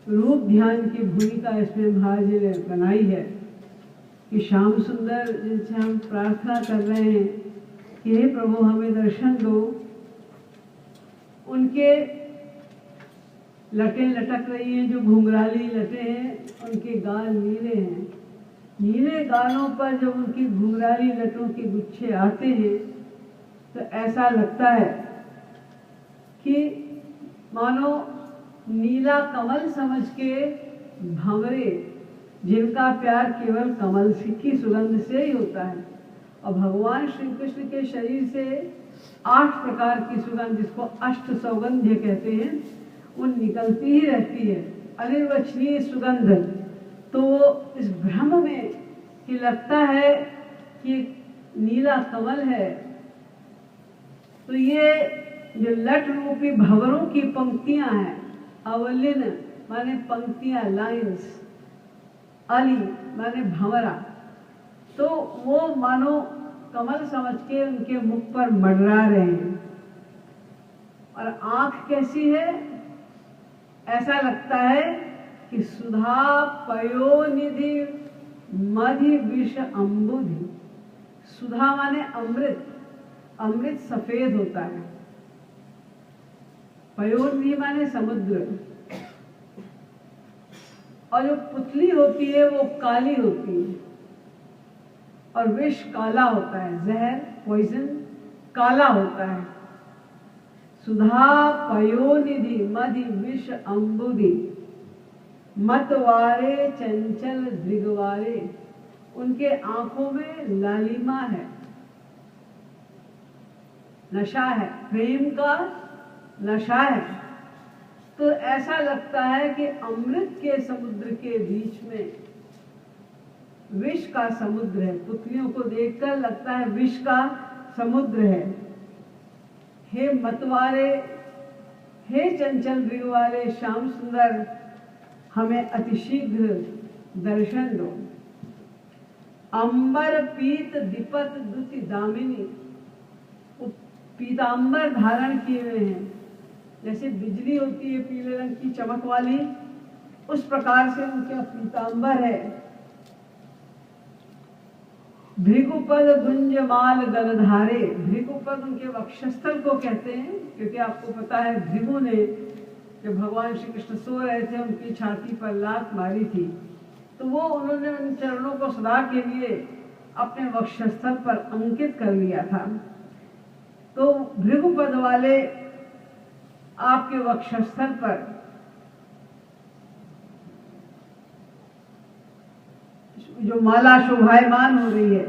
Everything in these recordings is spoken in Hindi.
रूप ध्यान की भूमिका इसमें महाराज जी ने बनाई है कि श्याम सुंदर जिनसे हम प्रार्थना कर रहे हैं कि हे प्रभु हमें दर्शन दो, उनके लटें लटक रही हैं, जो घुंघराली लटें हैं, उनके गाल नीले हैं। नीले गालों पर जब उनकी घुंघराली लटों के गुच्छे आते हैं तो ऐसा लगता है कि मानो नीला कमल समझ के भंवरे, जिनका प्यार केवल कमल की सुगंध से ही होता है। और भगवान श्री कृष्ण के शरीर से 8 प्रकार की सुगंध, जिसको अष्ट सौगंध्य कहते हैं, वो निकलती ही रहती है, अनिर्वचनीय सुगंध। तो इस भ्रम में कि लगता है कि नीला कमल है, तो ये जो लट रूपी भंवरों की पंक्तियां हैं, अवलिन माने पंक्तियां, लाइंस, अली माने भंवरा, तो वो मानो कमल समझ के उनके मुख पर मंडरा रहे हैं। और आंख कैसी है? ऐसा लगता है कि सुधा पयोनिधि मधि विष अम्बुधि। सुधा माने अमृत, अमृत सफेद होता है। पयोनिधि माने समुद्र, और जो पुतली होती है वो काली होती है, और विष काला होता है, जहर पॉइजन काला होता है। सुधा पयोनिधि मधि विष अम्बुधि मतवारे चंचल दृगवारे। उनके आंखों में लालिमा है, नशा है, प्रेम का नशा है। तो ऐसा लगता है कि अमृत के समुद्र के बीच में विष का समुद्र है। पुतलियों को देखकर लगता है विष का समुद्र है। हे मतवारे, हे चंचल दृग वाले श्याम सुंदर, हमें अतिशीघ्र दर्शन दो। अंबर पीत दीपत दुति दामिनी। पीतांबर धारण किए हुए हैं, जैसे बिजली होती है पीले रंग की चमक वाली, उस प्रकार से उनका पीतांबर है। भृगुपद गुंजमाल गलधारे। भृगुपद उनके वक्षस्थल को कहते हैं, क्योंकि आपको पता है भृगु ने जब भगवान श्री कृष्ण सो रहे थे उनकी छाती पर लात मारी थी, तो वो उन्होंने उन चरणों को सदा के लिए अपने वक्षस्थल पर अंकित कर लिया था। तो भृगुपद वाले आपके वक्षस्थल पर जो माला शोभायमान हो रही है,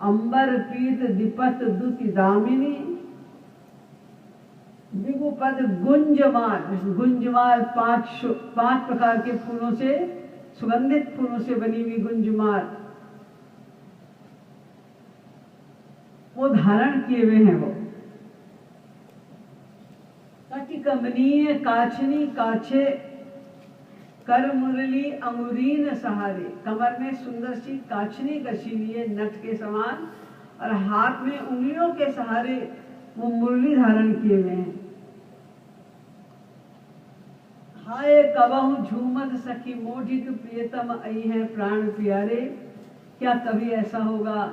अंबर पीत दीपत दुति दामिनी। भृगुपद गुंजमाल, गुंजमाल 5 प्रकार के फूलों से, सुगंधित फूलों से बनी हुई गुंजमाल वो धारण किए हुए हैं। वो कटी कमनीय काछनी काछे कर मुरली अंगुरीन सहारे। कमर में सुंदर सी काछनी कसी हुई है नट के समान, और हाथ में उंगलियों के सहारे वो मुरली धारण किए हुए हैं। हाय कबहु झूमत सखी मोढ़िक प्रियतम आई है प्राण प्यारे। क्या कभी ऐसा होगा,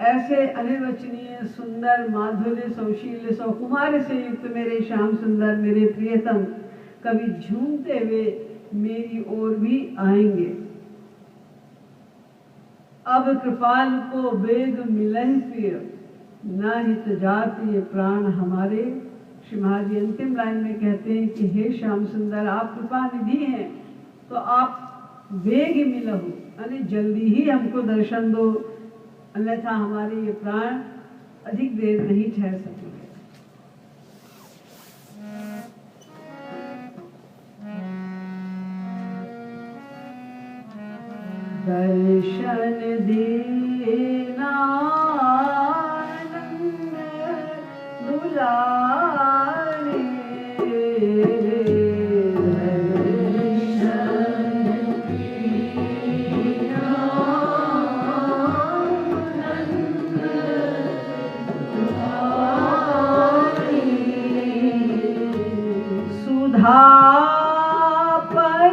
ऐसे अनिर्वचनीय सुंदर माधुर्य सौशील्य सौकुमार से युक्त मेरे श्याम सुंदर, मेरे प्रियतम कभी झूमते हुए मेरी ओर भी आएंगे। अब कृपाल को वेग मिलहि प्रिय, न हित जाति ये प्राण हमारे। श्री महाराज जी अंतिम लाइन में कहते हैं कि हे श्याम सुंदर, आप कृपा निधि हैं, तो आप वेग मिलहु, यानी जल्दी ही हमको दर्शन दो, अन्यथा हमारे ये प्राण अधिक देर नहीं ठहर सकेंगे। दर्शन देना दुलारे, सुधा पर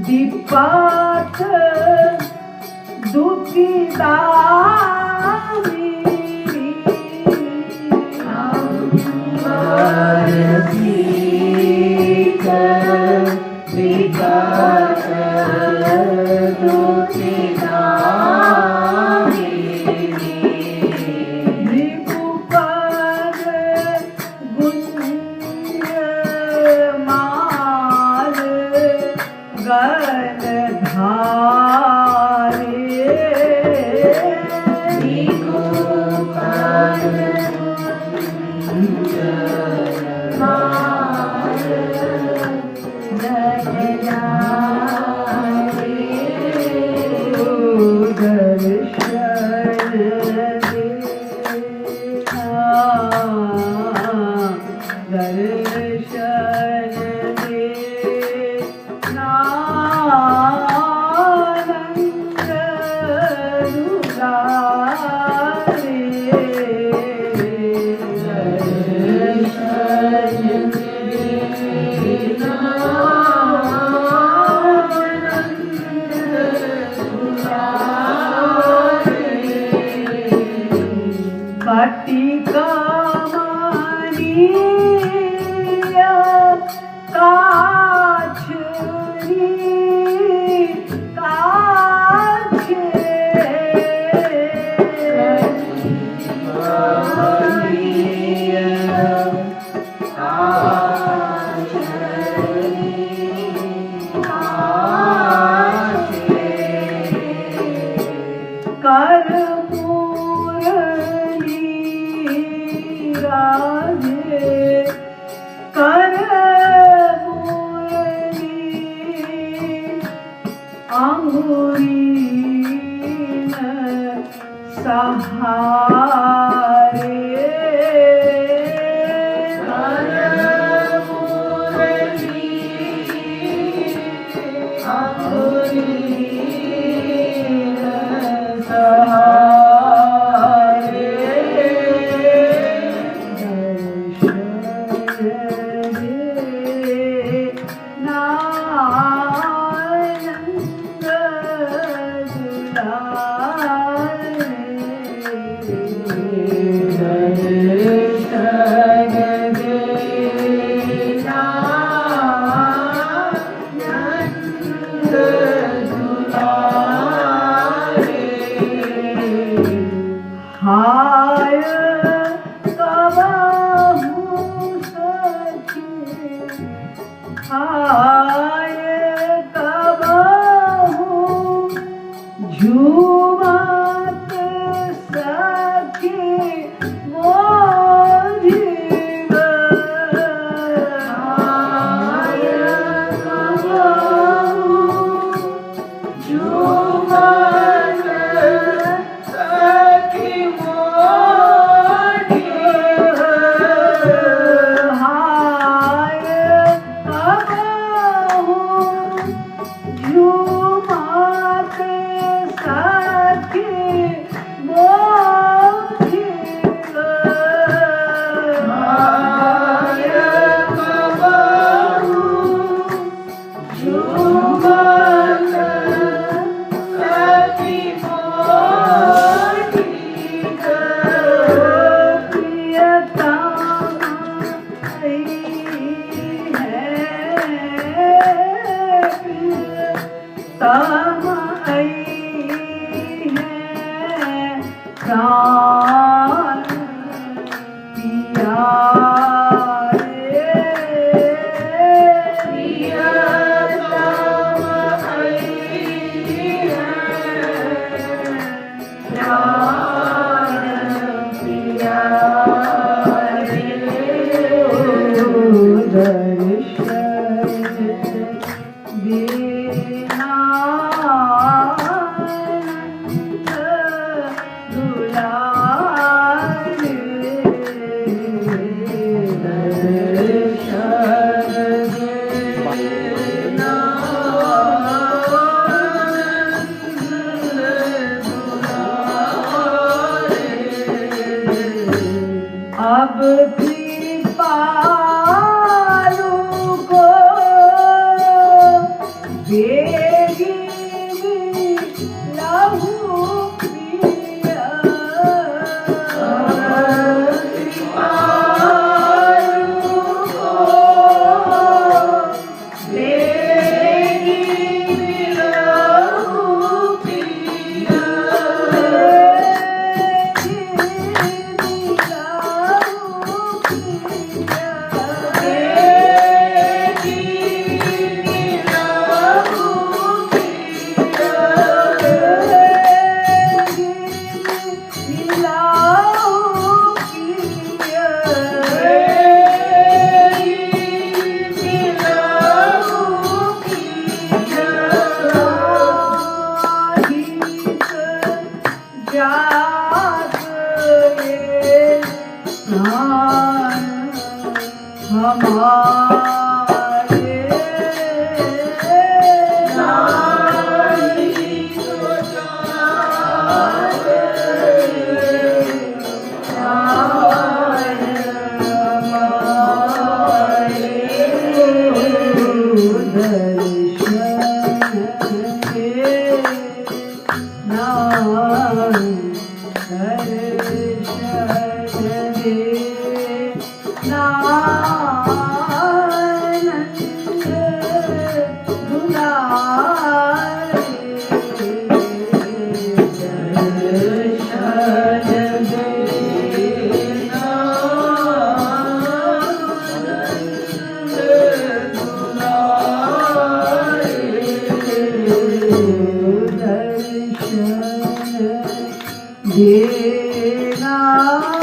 दीपक दुखिदारी राम अब कृपालु को बेगी लहू पिया। कृपालु को बेगी लहू पिया। देना